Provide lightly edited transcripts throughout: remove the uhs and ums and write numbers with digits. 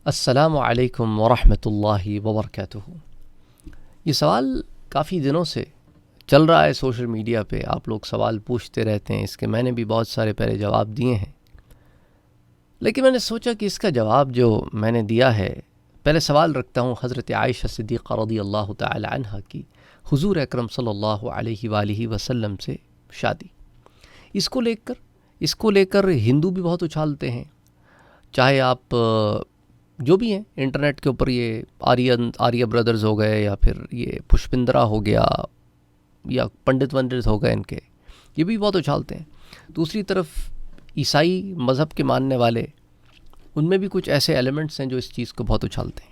अस्सलामु अलैकुम वरहमतुल्लाहि वबरकातुहू। ये सवाल काफ़ी दिनों से चल रहा है सोशल मीडिया पे, आप लोग सवाल पूछते रहते हैं। इसके मैंने भी बहुत सारे पहले जवाब दिए हैं, लेकिन मैंने सोचा कि इसका जवाब जो मैंने दिया है, पहले सवाल रखता हूँ हज़रत आयशा सिद्दीक़ा रज़ियल्लाहु तआला अन्हा की हुज़ूर अकरम सल्लल्लाहु अलैहि वालिहि वसल्लम से शादी। इसको लेकर हिंदू भी बहुत उछालते हैं, चाहे आप जो भी हैं इंटरनेट के ऊपर, ये आर्य ब्रदर्स हो गए, या फिर ये पुष्पिंद्रा हो गया, या पंडित हो गए, इनके ये भी बहुत उछालते हैं। दूसरी तरफ ईसाई मज़हब के मानने वाले, उनमें भी कुछ ऐसे एलिमेंट्स हैं जो इस चीज़ को बहुत उछालते हैं।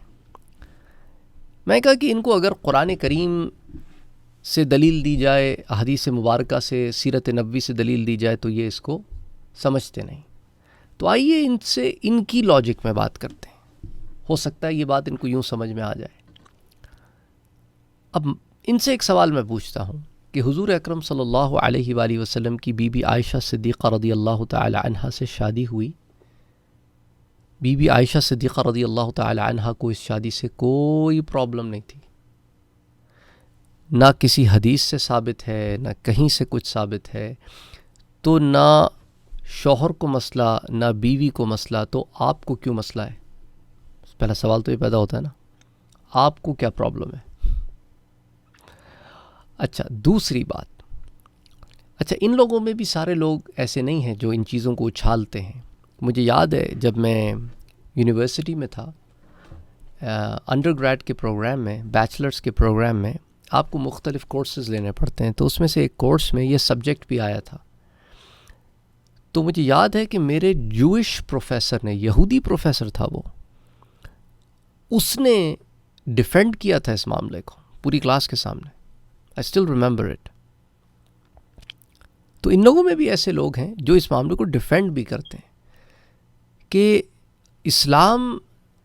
मैं कहा कि इनको अगर कुरान करीम से दलील दी जाए, हदीस मुबारका से, सीरत नबवी से दलील दी जाए, तो ये इसको समझते नहीं। तो आइए इनसे इनकी लॉजिक में बात करते हैं, हो सकता है ये बात इनको यूं समझ में आ जाए। अब इनसे एक सवाल मैं पूछता हूं कि हुजूर अकरम सल्लल्लाहु अलैहि वसल्लम की बीबी आयशा सिद्दीक़ा रज़ियल्लाहु तआला अन्हा से शादी हुई। बीबी आयशा सिद्दीक़ा रज़ियल्लाहु तआला अन्हा को इस शादी से कोई प्रॉब्लम नहीं थी, ना किसी हदीस से साबित है, ना कहीं से कुछ साबित है। तो ना शौहर को मसला, ना बीवी को मसला, तो आपको क्यों मसला है? पहला सवाल तो ये पैदा होता है ना, आपको क्या प्रॉब्लम है? अच्छा, दूसरी बात, अच्छा इन लोगों में भी सारे लोग ऐसे नहीं हैं जो इन चीज़ों को उछालते हैं। मुझे याद है जब मैं यूनिवर्सिटी में था, अंडरग्रेड के प्रोग्राम में, बैचलर्स के प्रोग्राम में आपको मुख्तलिफ़ कोर्सेज़ लेने पड़ते हैं, तो उसमें से एक कोर्स में ये सब्जेक्ट भी आया था। तो मुझे याद है कि मेरे जूइश प्रोफेसर ने, यहूदी प्रोफेसर था वो, उसने डिफेंड किया था इस मामले को पूरी क्लास के सामने। I still remember it. तो इन लोगों में भी ऐसे लोग हैं जो इस मामले को डिफेंड भी करते हैं कि इस्लाम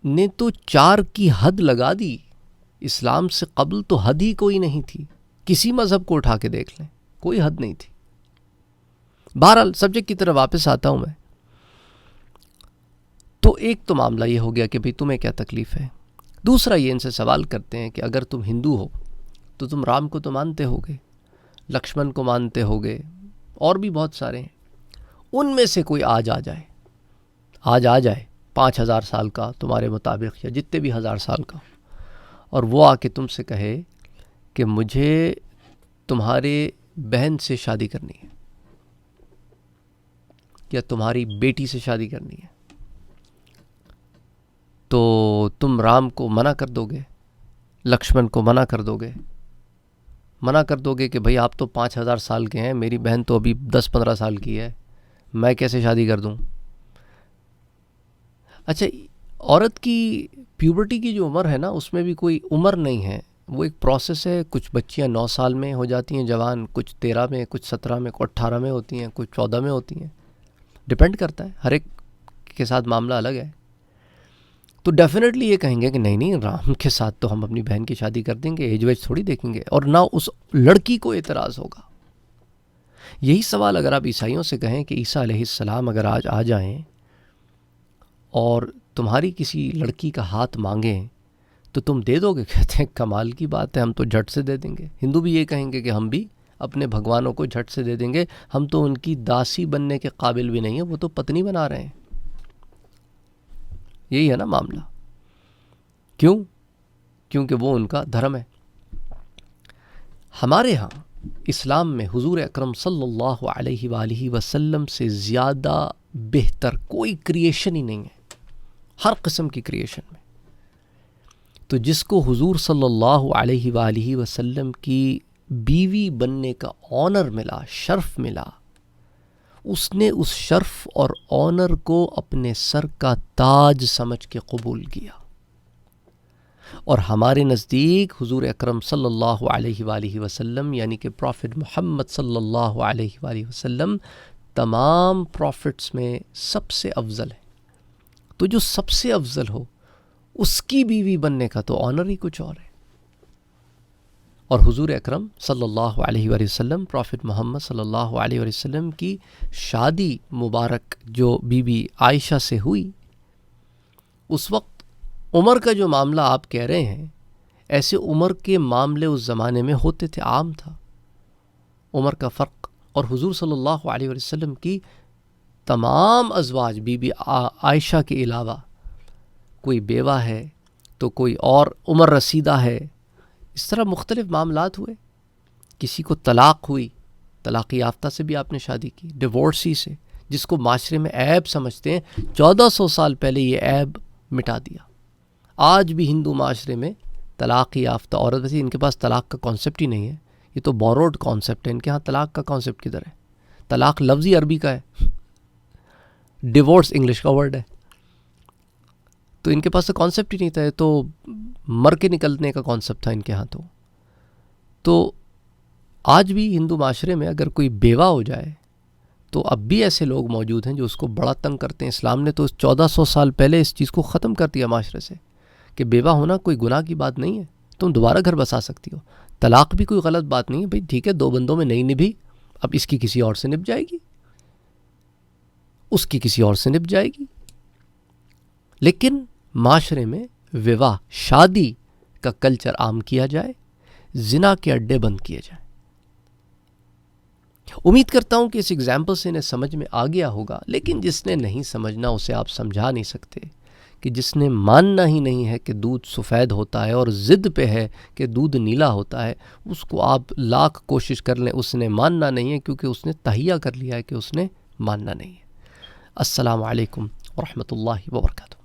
ने तो 4 की हद लगा दी, इस्लाम से कबल तो हद ही कोई नहीं थी। किसी मज़हब को उठा के देख लें, कोई हद नहीं थी। बहरहाल सब्जेक्ट की तरफ वापस आता हूँ मैं। तो एक तो मामला ये हो गया कि भाई तुम्हें क्या तकलीफ़ है। दूसरा ये इनसे सवाल करते हैं कि अगर तुम हिंदू हो तो तुम राम को तो मानते होगे, लक्ष्मण को मानते होगे, और भी बहुत सारे हैं। उनमें से कोई आज आ जाए 5000 साल का तुम्हारे मुताबिक, या जितने भी 1000 साल का, और वो आके तुमसे कहे कि मुझे तुम्हारे बहन से शादी करनी है, या तुम्हारी बेटी से शादी करनी है, तो तुम राम को मना कर दोगे, लक्ष्मण को मना कर दोगे कि भाई आप तो 5000 साल के हैं, मेरी बहन तो अभी 10-15 साल की है, मैं कैसे शादी कर दूं? अच्छा, औरत की प्यूबर्टी की जो उम्र है ना, उसमें भी कोई उम्र नहीं है, वो एक प्रोसेस है। कुछ बच्चियां 9 साल में हो जाती हैं जवान, कुछ 13 में, कुछ 17 में, कुछ 18 में होती हैं, कुछ 14 में होती हैं। डिपेंड करता है, हर एक के साथ मामला अलग है। तो डेफिनेटली ये कहेंगे कि नहीं राम के साथ तो हम अपनी बहन की शादी कर देंगे, एज वेज थोड़ी देखेंगे, और ना उस लड़की को एतराज़ होगा। यही सवाल अगर आप ईसाइयों से कहें कि ईसा अलैहिस्सलाम अगर आज आ जाएं और तुम्हारी किसी लड़की का हाथ मांगें तो तुम दे दोगे? कहते हैं कमाल की बात है, हम तो झट से दे देंगे। हिंदू भी ये कहेंगे कि हम भी अपने भगवानों को झट से दे देंगे, हम तो उनकी दासी बनने के काबिल भी नहीं है, वो तो पत्नी बना रहे हैं। यही है ना मामला। क्यों? क्योंकि वो उनका धर्म है। हमारे यहाँ इस्लाम में हुजूर अकरम सल्लल्लाहु अलैहि वसल्लम से ज़्यादा बेहतर कोई क्रिएशन ही नहीं है, हर किस्म की क्रिएशन में। तो जिसको हुजूर सल्लल्लाहु अलैहि वसल्लम की बीवी बनने का ऑनर मिला, शर्फ मिला, उसने उस शर्फ और ऑनर को अपने सर का ताज समझ के कबूल किया। और हमारे नज़दीक हुजूर अकरम सल्लल्लाहु अलैहि वसल्लम यानी कि प्रॉफिट मोहम्मद सल्लल्लाहु अलैहि वसल्लम तमाम प्रॉफिट्स में सबसे अफजल है। तो जो सबसे अफजल हो उसकी बीवी बनने का तो ऑनर ही कुछ और है। और हुजूर अकरम सल्लल्लाहु अलैहि वसल्लम, प्रॉफिट मोहम्मद सल्लल्लाहु अलैहि वसल्लम की शादी मुबारक जो बीबी आयशा से हुई, उस वक्त उमर का जो मामला आप कह रहे हैं, ऐसे उमर के मामले उस ज़माने में होते थे, आम था। उमर का फ़र्क और हुजूर सल्लल्लाहु अलैहि वसल्लम की तमाम अज़वाज, बीबी आयशा के अलावा कोई बेवा है तो कोई और उम्र रसीदा है, इस तरह मुख्तलिफ मामलात हुए। किसी को तलाक़ हुई, तलाक़ याफ्ता से भी आपने शादी की, डिवोर्सी से, जिसको माशरे में ऐब समझते हैं, 1400 साल पहले ये ऐब मिटा दिया। आज भी हिंदू माशरे में तलाक़ याफ्ता औरत, वैसे इनके पास तलाक़ का कॉन्सेप्ट ही नहीं है, ये तो बोरोड कॉन्सेप्ट है इनके यहाँ। तलाक़ का कॉन्सेप्ट किधर है? तलाक़ लफ्ज़ ही अरबी का है, डिवोर्स इंग्लिश का वर्ड है। तो इनके पास तो कॉन्सेप्ट ही नहीं था, तो मर के निकलने का कॉन्सेप्ट था इनके यहाँ। तो आज भी हिंदू माशरे में अगर कोई बेवा हो जाए तो अब भी ऐसे लोग मौजूद हैं जो उसको बड़ा तंग करते हैं। इस्लाम ने तो 1400 साल पहले इस चीज़ को ख़त्म कर दिया माशरे से कि बेवा होना कोई गुनाह की बात नहीं है, तुम दोबारा घर बसा सकती हो। तलाक़ भी कोई गलत बात नहीं है भाई, ठीक है, दो बंदों में नहीं निभी, अब इसकी किसी और से निभ जाएगी, उसकी किसी और से निभ जाएगी। लेकिन माशरे में विवाह, शादी का कल्चर आम किया जाए, जिना के अड्डे बंद किए जाए। उम्मीद करता हूं कि इस एग्जाम्पल से इन्हें समझ में आ गया होगा। लेकिन जिसने नहीं समझना उसे आप समझा नहीं सकते, कि जिसने मानना ही नहीं है कि दूध सफ़ेद होता है और ज़िद पे है कि दूध नीला होता है, उसको आप लाख कोशिश कर लें, उसने मानना नहीं है, क्योंकि उसने तहिया कर लिया है कि उसने मानना नहीं है। अस्सलामु अलैकुम व रहमतुल्लाहि व बरकातुहू।